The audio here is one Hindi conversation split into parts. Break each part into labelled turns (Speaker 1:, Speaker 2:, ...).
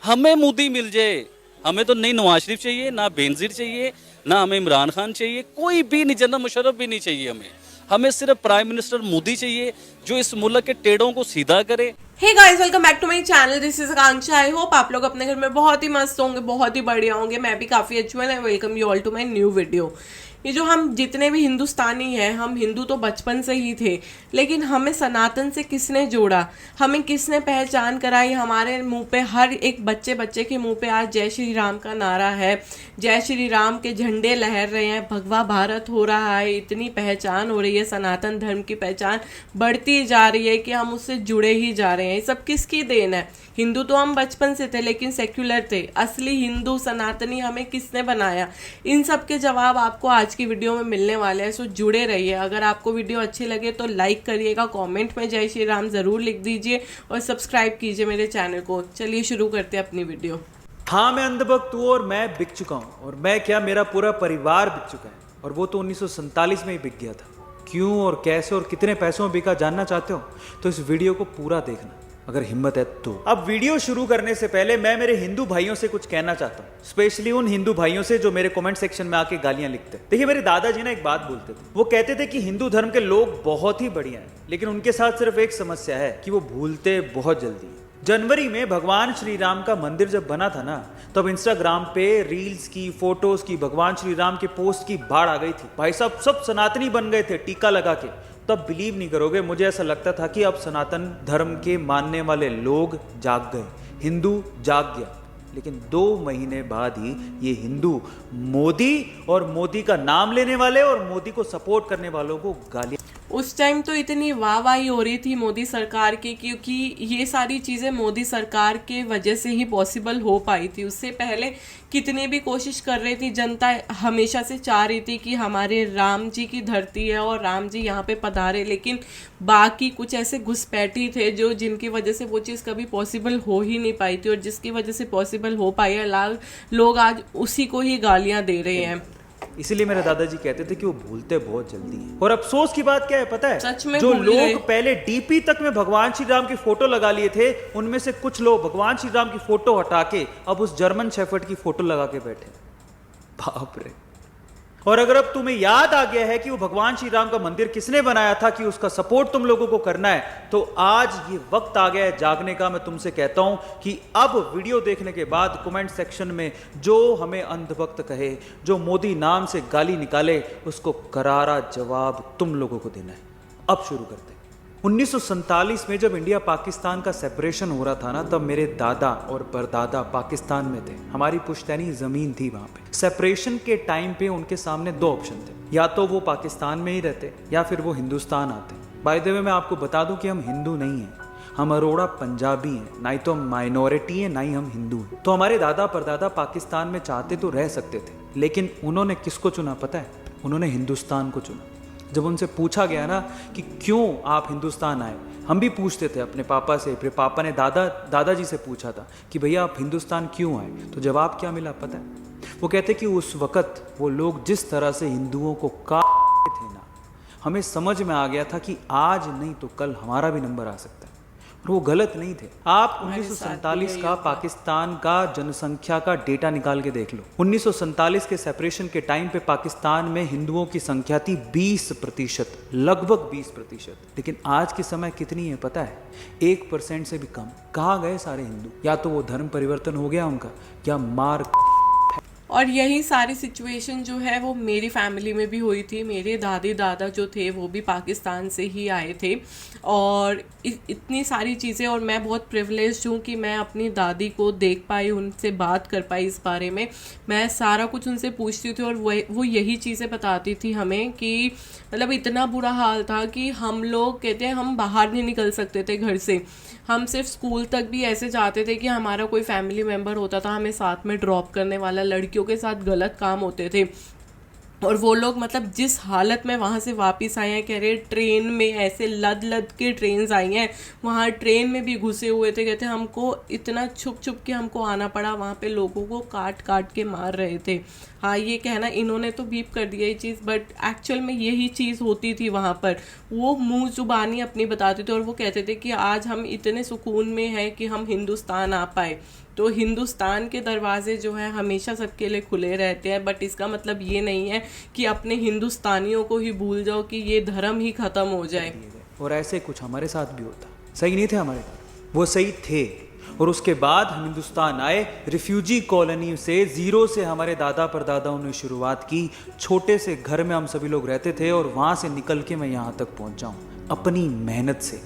Speaker 1: हमें मोदी मिल जाए, हमें तो नहीं नवाज शरीफ चाहिए, ना बेनजीर चाहिए, ना हमें इमरान खान चाहिए, कोई भी नहीं, जनरल मुशर्रफ भी नहीं चाहिए हमें सिर्फ प्राइम मिनिस्टर मोदी चाहिए जो इस मुल्क के टेढ़ों को सीधा करे।
Speaker 2: Hey guys, welcome back to my channel. This is Akanksha. I hope आप लोग अपने घर में बहुत ही मस्त होंगे, बहुत ही बढ़िया होंगे। मैं भी काफ़ी अच्छी हूँ। Welcome you all to my new video. ये जो हम जितने भी हिंदुस्तानी हैं, हम हिंदू तो बचपन से ही थे, लेकिन हमें सनातन से किसने जोड़ा, हमें किसने पहचान कराई। हमारे मुंह पे, हर एक बच्चे बच्चे के मुंह पे आज जय श्री राम का नारा है, जय श्री राम के झंडे लहर रहे हैं, भगवा भारत हो रहा है। इतनी पहचान हो रही है, सनातन धर्म की पहचान बढ़ती जा रही है कि हम उससे जुड़े ही जा रहे हैं। ये सब किसकी देन है? हिंदू तो हम बचपन से थे, लेकिन सेक्युलर थे। असली हिंदू सनातनी हमें किसने बनाया? इन सब के जवाब आपको आज की वीडियो में मिलने वाले हैं, सो जुड़े रहिए। अगर आपको वीडियो अच्छी लगे तो लाइक करिएगा, कमेंट में जय श्री राम जरूर लिख दीजिए और सब्सक्राइब कीजिए मेरे चैनल को। चलिए शुरू करते हैं अपनी वीडियो।
Speaker 3: हाँ, मैं अंधभक्त हूँ और मैं बिक चुका हूँ। और मैं क्या, मेरा पूरा परिवार बिक चुका है। और वो तो 1947 में ही बिक गया था। क्यों और कैसे और कितने पैसों में बिका, जानना चाहते हो तो इस वीडियो को पूरा देखना, अगर हिम्मत है तो। अब वीडियो शुरू करने से पहले मैं मेरे हिंदू भाइयों से कुछ कहना चाहता हूँ, स्पेशली उन हिंदू भाइयों से जो मेरे कमेंट सेक्शन में आके गालियां लिखते हैं। देखिए, मेरे दादाजी ना एक बात बोलते थे। वो कहते थे कि हिंदू धर्म के लोग बहुत ही बढ़िया हैं, लेकिन उनके साथ सिर्फ एक समस्या है कि वो भूलते बहुत जल्दी है। जनवरी में भगवान श्री राम का मंदिर जब बना था ना, तब इंस्टाग्राम पे रील्स की, फोटोज की, भगवान श्री राम के पोस्ट की बाढ़ आ गई थी। भाई साहब, सब सनातनी बन गए थे टीका लगा के। तब बिलीव नहीं करोगे, मुझे ऐसा लगता था कि अब सनातन धर्म के मानने वाले लोग जाग गए, हिंदू जाग गया। लेकिन 2 महीने बाद ही ये हिंदू मोदी और मोदी का नाम लेने वाले और मोदी को सपोर्ट करने वालों को गालियां।
Speaker 2: उस टाइम तो इतनी वाहवाही हो रही थी मोदी सरकार की, क्योंकि ये सारी चीज़ें मोदी सरकार के वजह से ही पॉसिबल हो पाई थी। उससे पहले कितनी भी कोशिश कर रही थी जनता, हमेशा से चाह रही थी कि हमारे राम जी की धरती है और राम जी यहाँ पे पधारे, लेकिन बाकी कुछ ऐसे घुसपैठी थे जो जिनकी वजह से वो चीज़ कभी पॉसिबल हो ही नहीं पाई थी। और जिसकी वजह से पॉसिबल हो पाई है, लाल लोग आज उसी को ही गालियाँ दे रहे हैं।
Speaker 3: इसीलिए मेरे दादाजी कहते थे कि वो भूलते बहुत जल्दी हैं। और अफसोस की बात क्या है पता है?
Speaker 2: सच में
Speaker 3: जो
Speaker 2: भूल गए।
Speaker 3: लोग पहले डीपी तक में भगवान श्री राम की फोटो लगा लिए थे, उनमें से कुछ लोग भगवान श्री राम की फोटो हटा के अब उस जर्मन शेफर्ड की फोटो लगा के बैठे। बाप रे। और अगर अब तुम्हें याद आ गया है कि वो भगवान श्री राम का मंदिर किसने बनाया था, कि उसका सपोर्ट तुम लोगों को करना है, तो आज ये वक्त आ गया है जागने का। मैं तुमसे कहता हूं कि अब वीडियो देखने के बाद कमेंट सेक्शन में जो हमें अंधभक्त कहे, जो मोदी नाम से गाली निकाले, उसको करारा जवाब तुम लोगों को देना है। अब शुरू करते हैं। 1947 में जब इंडिया पाकिस्तान का सेपरेशन हो रहा था ना, तब मेरे दादा और परदादा पाकिस्तान में थे। हमारी पुश्तैनी जमीन थी वहां पे। सेपरेशन के टाइम पे उनके सामने 2 ऑप्शन थे, या तो वो पाकिस्तान में ही रहते या फिर वो हिंदुस्तान आते। बाय द वे, मैं आपको बता दूं कि हम हिंदू नहीं हैं, हम अरोड़ा पंजाबी हैं। ना ही तो हम माइनॉरिटी हैं, ना ही हम हिंदू हैं। तो हमारे दादा परदादा पाकिस्तान में चाहते तो रह सकते थे, लेकिन उन्होंने किसको चुना पता है? उन्होंने हिंदुस्तान को चुना। जब उनसे पूछा गया ना कि क्यों आप हिंदुस्तान आए, हम भी पूछते थे अपने पापा से, फिर पापा ने दादाजी से पूछा था कि भैया आप हिंदुस्तान क्यों आए, तो जवाब क्या मिला पता है? वो कहते कि उस वक़्त वो लोग जिस तरह से हिंदुओं को काटते थे ना, हमें समझ में आ गया था कि आज नहीं तो कल हमारा भी नंबर आ सकता है। और वो गलत नहीं थे। आप 1947 का पाकिस्तान का जनसंख्या का डेटा निकाल के देख लो। 1947 के सेपरेशन के टाइम पे पाकिस्तान में हिंदुओं की संख्या थी 20%, लगभग 20%। लेकिन आज के समय कितनी है पता है? 1% से भी कम। कहाँ गए सारे हिंदू? या तो वो धर्म परिवर्तन हो गया उनका, या मार।
Speaker 2: और यही सारी सिचुएशन जो है वो मेरी फैमिली में भी हुई थी। मेरे दादी दादा जो थे वो भी पाकिस्तान से ही आए थे, और इतनी सारी चीज़ें। और मैं बहुत प्रिविलेज्ड हूँ कि मैं अपनी दादी को देख पाई, उनसे बात कर पाई इस बारे में। मैं सारा कुछ उनसे पूछती थी और वो यही चीज़ें बताती थी हमें कि मतलब इतना बुरा हाल था कि हम लोग कहते हैं हम बाहर नहीं निकल सकते थे घर से। हम सिर्फ स्कूल तक भी ऐसे जाते थे कि हमारा कोई फैमिली मेम्बर होता था हमें साथ में ड्रॉप करने वाला। लड़कियों के साथ गलत काम होते थे, और वो लोग मतलब जिस हालत में वहाँ से वापस आए हैं, कह रहे ट्रेन में ऐसे लद लद के ट्रेन आई हैं, वहाँ ट्रेन में भी घुसे हुए थे। कहते हमको इतना छुप छुप के हमको आना पड़ा, वहाँ पे लोगों को काट काट के मार रहे थे। हाँ, ये कहना इन्होंने तो बीप कर दिया ये चीज़, बट एक्चुअल में यही चीज़ होती थी वहाँ पर। वो मुँह जुबानी अपनी बताते थे, और वो कहते थे कि आज हम इतने सुकून में हैं कि हम हिंदुस्तान आ पाए। तो हिंदुस्तान के दरवाजे जो है हमेशा सबके लिए खुले रहते हैं, बट इसका मतलब ये नहीं है कि अपने हिंदुस्तानियों को ही भूल जाओ कि ये धर्म ही खत्म हो जाए।
Speaker 3: और ऐसे कुछ हमारे साथ भी होता। सही नहीं थे हमारे, वो सही थे। और उसके बाद हम हिंदुस्तान आए, रिफ्यूजी कॉलोनी से, जीरो से हमारे दादा परदादाओं ने शुरुआत की। छोटे से घर में हम सभी लोग रहते थे और वहां से निकल के मैं यहाँ तक पहुंचा हूँ अपनी मेहनत से,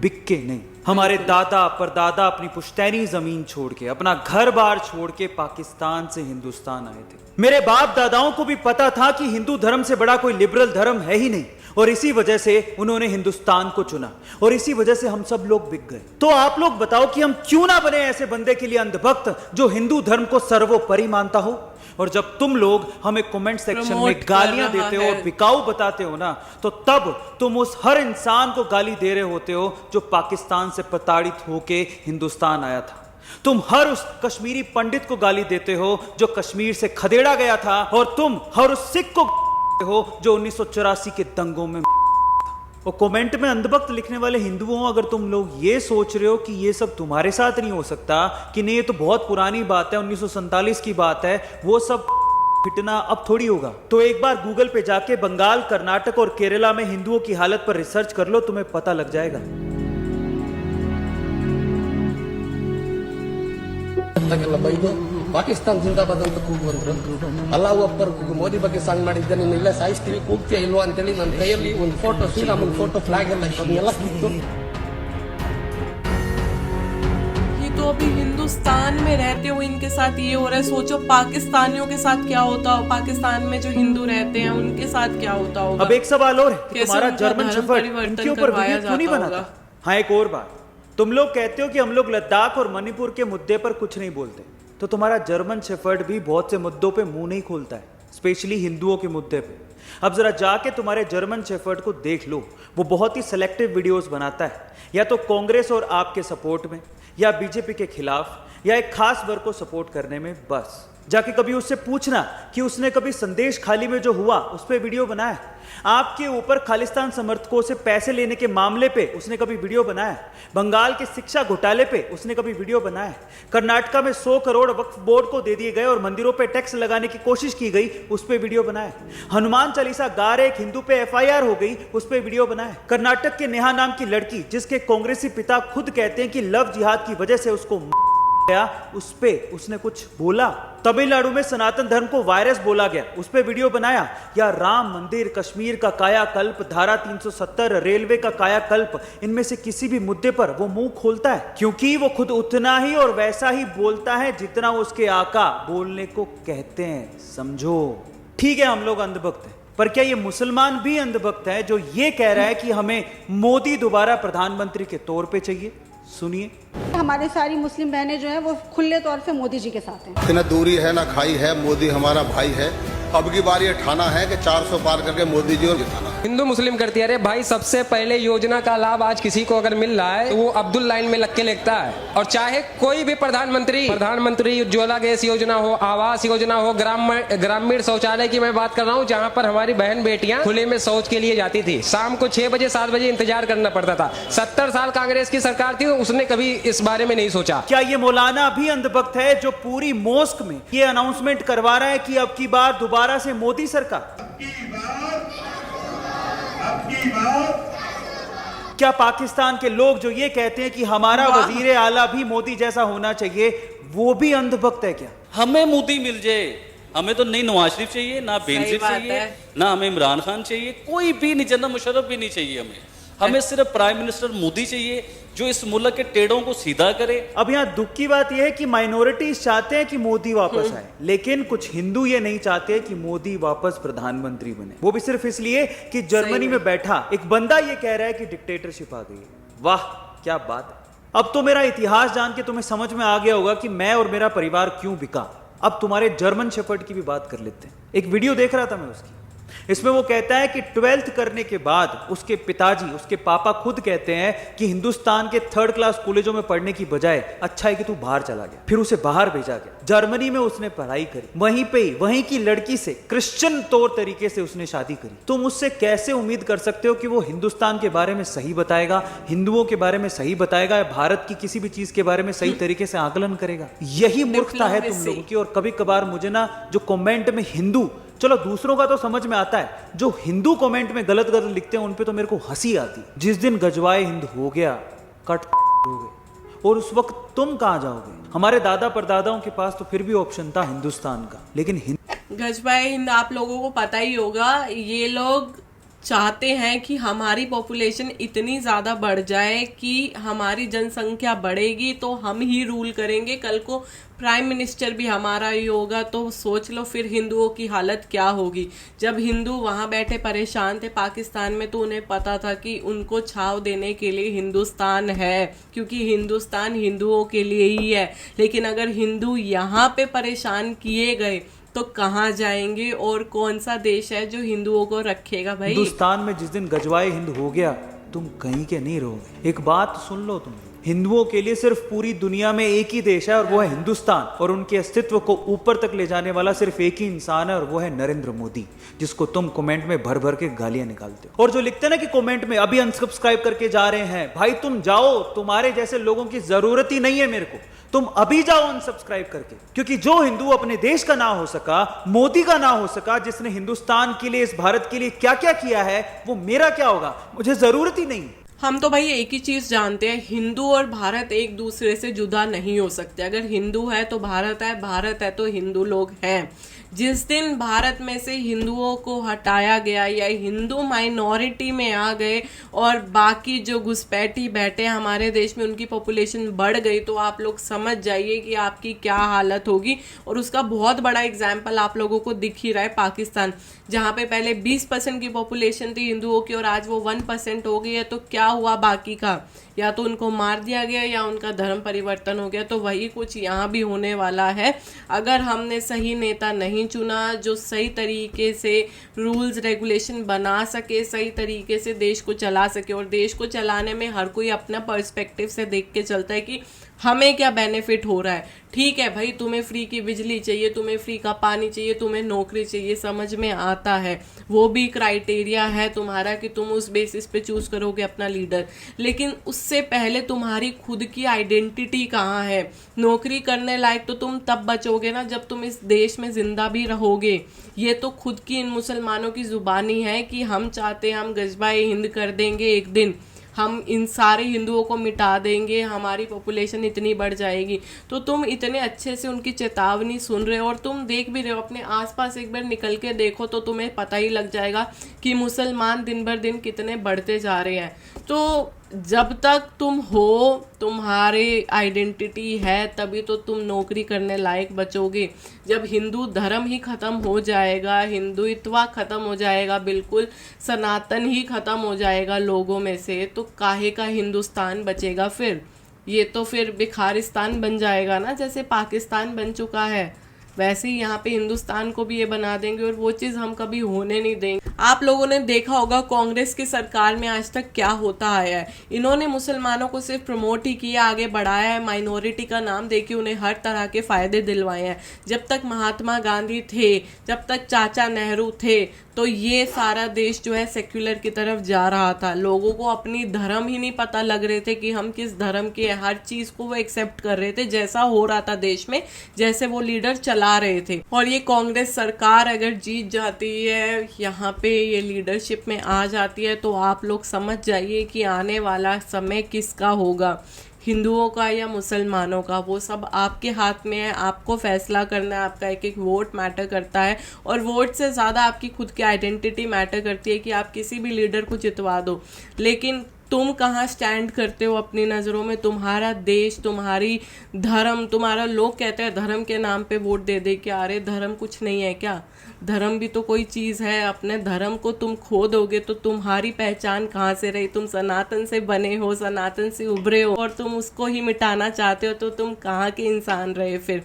Speaker 3: बिक के नहीं। हमारे दादा परदादा अपनी पुश्तैनी जमीन छोड़ के, अपना घर बार छोड़ के पाकिस्तान से हिंदुस्तान आए थे। मेरे बाप दादाओं को भी पता था कि हिंदू धर्म से बड़ा कोई लिबरल धर्म है ही नहीं, और इसी वजह से उन्होंने हिंदुस्तान को चुना, और इसी वजह से हम सब लोग बिक गए। तो आप लोग बताओ कि हम क्यों ना बने ऐसे बंदे के लिए अंधभक्त जो हिंदू धर्म को सर्वोपरि मानता हो। और जब तुम लोग हमें कमेंट सेक्शन में गालियां देते हो और बिकाऊ बताते हो ना, तो तब तुम उस हर इंसान को गाली दे रहे होते हो जो पाकिस्तान से प्रताड़ित होके हिंदुस्तान आया था। तुम हर उस कश्मीरी पंडित को गाली देते हो जो कश्मीर से खदेड़ा गया था, और तुम हर उस सिख को हो जो 1984 के दंगों में। और कमेंट में अंधभक्त लिखने वाले हिंदुओं, अगर तुम लोग ये सोच रहे हो कि ये सब तुम्हारे साथ नहीं हो सकता, कि नहीं ये तो बहुत पुरानी बात है, 1947 की बात है, वो सब फिटना अब थोड़ी होगा, तो एक बार गूगल पे जाके बंगाल, कर्नाटक और केरला में हिंदुओं की हालत पर रिसर्च कर लो, तुम्हें पता लग जाएगा।
Speaker 4: ಪಾಕಿಸ್ತಾನ ಜಿಂದಾಬಾದ್ ಅಂತ ಕೂಗುವಂದ್ರು, ಅಲ್ಲಾಹು ಅಕ್ಬರ್ ಮೋದಿ ಬಗ್ಗೆ ಸಾಂಗ್ ಮಾಡಿದ್ದೇನೆ, ಇಲ್ಲ ಸಾಯಿಸ್ತೀವಿ ಕೂಗ್ತೀಯ ಇಲ್ವಾ ಅಂತೇಳಿ ನನ್ನ ಕೈಯಲ್ಲಿ ಒಂದು ಫೋಟೋ, ಶ್ರೀರಾಮನ್ ಫೋಟೋ, ಫ್ಲಾಗ್ ಎಲ್ಲ ಅದನ್ನೆಲ್ಲ ಕಿತ್ತು।
Speaker 2: तो अभी हिंदुस्तान में रहते हो इनके साथ ये हो रहा है, सोचो पाकिस्तानियों के साथ क्या होता हो, पाकिस्तान में जो हिंदू रहते हैं उनके साथ क्या होता होगा।
Speaker 3: अब एक सवाल और है, तुम्हारा
Speaker 2: उनका
Speaker 3: जर्मन
Speaker 2: धर्म
Speaker 3: शेफर्ड
Speaker 2: परिवर्तन
Speaker 3: इनके ऊपर
Speaker 2: करवाया
Speaker 3: वीडियो क्यों नहीं
Speaker 2: जाता
Speaker 3: बनाता?
Speaker 2: होगा।
Speaker 3: हाँ, एक और बात, तुम लोग कहते हो कि हम लोग लद्दाख और मणिपुर के मुद्दे पर कुछ नहीं बोलते, तो तुम्हारा जर्मन शेफर्ड भी बहुत से मुद्दों पे मुंह नहीं खोलता है, स्पेशली हिंदुओं के मुद्दे पे। अब जरा जाके तुम्हारे जर्मन शेफर्ड को देख लो, वो बहुत ही सिलेक्टिव वीडियोस बनाता है, या तो कांग्रेस और आपके सपोर्ट में, या बीजेपी के खिलाफ, या एक खास वर्ग को सपोर्ट करने में। बस जाके कभी उससे पूछना कि उसने कभी संदेश खाली में जो हुआ उस पर वीडियो बनाया, आपके ऊपर खालिस्तान समर्थकों से पैसे लेने के मामले पे उसने कभी वीडियो बनाया, बंगाल के शिक्षा घोटाले पे उसने कभी वीडियो बनाया, कर्नाटका में 100 करोड़ वक्फ बोर्ड को दे दिए गए और मंदिरों पे टैक्स लगाने की कोशिश की गई, उस पे वीडियो बनाया, हनुमान चालीसा गा रहे एक हिंदू पे FIR हो गई, उस पे वीडियो बनाया, कर्नाटक के नेहा नाम की लड़की जिसके कांग्रेसी पिता खुद कहते हैं कि लव जिहाद की वजह से उसको उस पे उसने कुछ बोला, तमिलनाडु में सनातन धर्म को वायरस बोला गया, उस पे वीडियो बनाया, या राम मंदिर, कश्मीर का कायाकल्प, धारा 370, रेलवे का कायाकल्प, इनमें से किसी भी मुद्दे पर वो मुंह खोलता है, क्योंकि वो खुद उतना ही और वैसा ही बोलता है जितना उसके आका बोलने को कहते हैं। समझो, ठीक है हम लोग अंधभक्त हैं, पर क्या ये मुसलमान भी अंधभक्त है जो ये कह रहा है कि हमें मोदी दोबारा प्रधानमंत्री के तौर पे चाहिए? सुनिए।
Speaker 5: हमारी सारी मुस्लिम बहनें जो हैं वो खुले तौर से मोदी जी के साथ हैं।
Speaker 6: न दूरी है ना खाई है, मोदी हमारा भाई है। अब की बार ये ठाना है कि 400 पार करके मोदी जी और जिताना।
Speaker 4: हिंदू मुस्लिम करती है, अरे भाई सबसे पहले योजना का लाभ आज किसी को अगर मिल रहा है तो वो अब्दुल लाइन में लग के लिखता है, और चाहे कोई भी प्रधानमंत्री उज्ज्वला गैस योजना हो, आवास योजना हो, ग्रामीण शौचालय की मैं बात कर रहा हूँ, जहाँ पर हमारी बहन बेटियां खुले में शौच के लिए जाती थी, शाम को 6 बजे 7 बजे इंतजार करना पड़ता था। 70 साल कांग्रेस की सरकार थी, उसने कभी इस बारे में नहीं सोचा।
Speaker 3: क्या ये मौलाना भी अंधभक्त है जो पूरी मोस्क में ये अनाउंसमेंट करवा रहा है कि अब की बार दोबारा से मोदी सरकार? क्या पाकिस्तान के लोग जो ये कहते हैं कि हमारा वजीर आला भी मोदी जैसा होना चाहिए, वो भी अंधभक्त है क्या?
Speaker 1: हमें मोदी मिल जाए, हमें तो नहीं नवाज शरीफ चाहिए, ना बेनजीर चाहिए, ना हमें इमरान खान चाहिए, कोई भी नहीं, जनरल मुशर्रफ भी नहीं चाहिए हमें सिर्फ प्राइम मिनिस्टर मोदी चाहिए जो इस मुल्क के टेढ़ों को सीधा करे। अब यहाँ दुख की बात यह है कि माइनॉरिटीज चाहते हैं कि मोदी वापस आए, लेकिन कुछ हिंदू ये नहीं चाहते कि मोदी वापस प्रधानमंत्री बने, वो भी सिर्फ इसलिए कि जर्मनी में बैठा एक बंदा ये कह रहा है कि डिक्टेटरशिप आ गई। वाह क्या बात है। अब तो मेरा इतिहास जान के तुम्हें समझ में आ गया होगा कि मैं और मेरा परिवार क्यों बिका। अब तुम्हारे जर्मन शेफर्ड की भी बात कर लेते हैं। एक वीडियो देख रहा था मैं उसकी,
Speaker 3: इसमें वो कहता है कि 12th करने के बाद उसके पिताजी, उसके पापा खुद कहते हैं कि हिंदुस्तान के 3rd क्लास कॉलेजों में पढ़ने की बजाय अच्छा है कि तू बाहर चला गया। फिर उसे बाहर भेजा गया, जर्मनी में उसने पढ़ाई करी, वहीं पे ही वहीं की लड़की से क्रिश्चियन तौर तरीके से उसने शादी करी। तुम उससे कैसे उम्मीद कर सकते हो कि वो हिंदुस्तान के बारे में सही बताएगा, हिंदुओं के बारे में सही बताएगा, या भारत की किसी भी चीज के बारे में सही तरीके से आकलन करेगा? यही मूर्खता है तुम लोगों की। और कभी कभार मुझे ना जो कमेंट में हिंदू, चलो दूसरों का तो समझ में आता है, जो हिंदू कमेंट में गलत गलत लिखते हैं उन पे तो मेरे को हंसी आती। जिस दिन गजवाए हिंद हो गया, कट हो गए, और उस वक्त तुम कहां जाओगे? हमारे दादा परदादाओं के पास तो फिर भी ऑप्शन था हिंदुस्तान का, लेकिन
Speaker 2: गजबाए हिंद आप लोगों को पता ही होगा, ये लोग चाहते हैं कि हमारी पॉपुलेशन इतनी ज़्यादा बढ़ जाए कि हमारी जनसंख्या बढ़ेगी तो हम ही रूल करेंगे, कल को प्राइम मिनिस्टर भी हमारा ही होगा। तो सोच लो फिर हिंदुओं की हालत क्या होगी। जब हिंदू वहाँ बैठे परेशान थे पाकिस्तान में, तो उन्हें पता था कि उनको छाव देने के लिए हिंदुस्तान है, क्योंकि हिंदुस्तान हिंदुओं के लिए ही है। लेकिन अगर हिंदू यहाँ पे परेशान किए गए तो कहाँ जाएंगे, और कौन सा देश है जो हिंदुओं को रखेगा भाई?
Speaker 3: हिंदुस्तान में जिस दिन गजवाए हिंद हो गया, तुम कहीं के नहीं रहोगे। एक बात सुन लो, तुम हिंदुओं के लिए सिर्फ पूरी दुनिया में एक ही देश है और वो है हिंदुस्तान, और उनके अस्तित्व को ऊपर तक ले जाने वाला सिर्फ एक ही इंसान है और वो है नरेंद्र मोदी, जिसको तुम कमेंट में भर भर के गालियां निकालते हो। और जो लिखते हैं ना कि कमेंट में अभी अनसब्सक्राइब करके जा रहे हैं, भाई तुम जाओ, तुम्हारे जैसे लोगों की जरूरत ही नहीं है मेरे को। तुम अभी जाओ अनसब्सक्राइब करके, क्योंकि जो हिंदू अपने देश का ना हो सका, मोदी का ना हो सका, जिसने हिंदुस्तान के लिए, इस भारत के लिए क्या क्या किया है, वो मेरा क्या होगा? मुझे जरूरत ही नहीं।
Speaker 2: हम तो भाई एक ही चीज जानते हैं, हिंदू और भारत एक दूसरे से जुदा नहीं हो सकते। अगर हिंदू है तो भारत है, भारत है तो हिंदू लोग हैं। जिस दिन भारत में से हिंदुओं को हटाया गया या हिंदू माइनॉरिटी में आ गए और बाकी जो घुसपैठी बैठे हमारे देश में उनकी पॉपुलेशन बढ़ गई, तो आप लोग समझ जाइए कि आपकी क्या हालत होगी। और उसका बहुत बड़ा एग्जाम्पल आप लोगों को दिख ही रहा है पाकिस्तान, जहाँ पे पहले 20% की पॉपुलेशन थी हिंदुओं की और आज वो 1% हो गई है। तो क्या हुआ बाकी का? या तो उनको मार दिया गया या उनका धर्म परिवर्तन हो गया। तो वही कुछ यहाँ भी होने वाला है। अगर हमने सही नेता नहीं चुना जो सही तरीके से रूल्स रेगुलेशन बना सके, सही तरीके से देश को चला सके, और देश को चलाने में हर कोई अपना पर्सपेक्टिव से देख के चलता है कि हमें क्या बेनिफिट हो रहा है। ठीक है भाई, तुम्हें फ्री की बिजली चाहिए, तुम्हें फ्री का पानी चाहिए, तुम्हें नौकरी चाहिए, समझ में आता है, वो भी क्राइटेरिया है तुम्हारा कि तुम उस बेसिस पे चूज करोगे अपना लीडर। लेकिन उससे पहले तुम्हारी खुद की आइडेंटिटी कहाँ है? नौकरी करने लायक तो तुम तब बचोगे ना जब तुम इस देश में जिंदा भी रहोगे। ये तो खुद की इन मुसलमानों की जुबानी है कि हम चाहते हैं हम गजबाए हिंद कर देंगे, एक दिन हम इन सारे हिंदुओं को मिटा देंगे, हमारी पॉपुलेशन इतनी बढ़ जाएगी। तो तुम इतने अच्छे से उनकी चेतावनी सुन रहे हो और तुम देख भी रहे हो, अपने आसपास एक बार निकल के देखो तो तुम्हें पता ही लग जाएगा कि मुसलमान दिन भर दिन कितने बढ़ते जा रहे हैं। तो जब तक तुम हो, तुम्हारे आइडेंटिटी है, तभी तो तुम नौकरी करने लायक बचोगे। जब हिंदू धर्म ही खत्म हो जाएगा, हिंदुत्व खत्म हो जाएगा, बिल्कुल सनातन ही खत्म हो जाएगा लोगों में से, तो काहे का हिंदुस्तान बचेगा फिर? ये तो फिर बिखारिस्तान बन जाएगा ना, जैसे पाकिस्तान बन चुका है। वैसे ही यहाँ पे हिंदुस्तान को भी ये बना देंगे और वो चीज़ हम कभी होने नहीं देंगे। आप लोगों ने देखा होगा कांग्रेस की सरकार में आज तक क्या होता आया है। इन्होंने मुसलमानों को सिर्फ प्रमोट ही किया, आगे बढ़ाया है, माइनॉरिटी का नाम देके उन्हें हर तरह के फ़ायदे दिलवाए हैं। जब तक महात्मा गांधी थे, जब तक चाचा नेहरू थे, तो ये सारा देश जो है सेक्युलर की तरफ जा रहा था। लोगों को अपनी धर्म ही नहीं पता लग रहे थे कि हम किस धर्म के हैं। हर चीज़ को वो एक्सेप्ट कर रहे थे जैसा हो रहा था देश में, जैसे वो लीडर चला रहे थे। और ये कांग्रेस सरकार अगर जीत जाती है, यहाँ पे ये लीडरशिप में आ जाती है, तो आप लोग समझ जाइए कि आने वाला समय किसका होगा, हिंदुओं का या मुसलमानों का। वो सब आपके हाथ में है, आपको फैसला करना है। आपका एक एक वोट मैटर करता है, और वोट से ज़्यादा आपकी खुद की आइडेंटिटी मैटर करती है कि आप किसी भी लीडर को जितवा दो। लेकिन तुम कहाँ स्टैंड करते हो अपनी नज़रों में? तुम्हारा देश, तुम्हारी धर्म, तुम्हारा, लोग कहते हैं धर्म के नाम पे वोट दे दे क्या? अरे धर्म कुछ नहीं है क्या? धर्म भी तो कोई चीज़ है, अपने धर्म को तुम खो दोगे तो तुम्हारी पहचान कहाँ से रही? तुम सनातन से बने हो, सनातन से उभरे हो, और तुम उसको ही मिटाना चाहते हो, तो तुम कहाँ के इंसान रहे फिर?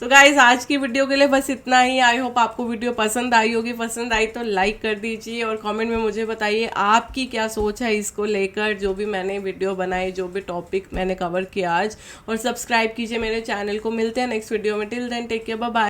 Speaker 2: तो गाइज आज की वीडियो के लिए बस इतना ही। आई होप आपको वीडियो पसंद आई होगी। पसंद आई तो लाइक कर दीजिए और कमेंट में मुझे बताइए आपकी क्या सोच है इसको लेकर, जो भी मैंने वीडियो बनाई, जो भी टॉपिक मैंने कवर किया आज। और सब्सक्राइब कीजिए मेरे चैनल को। मिलते हैं नेक्स्ट वीडियो में। Till then take care, bye bye.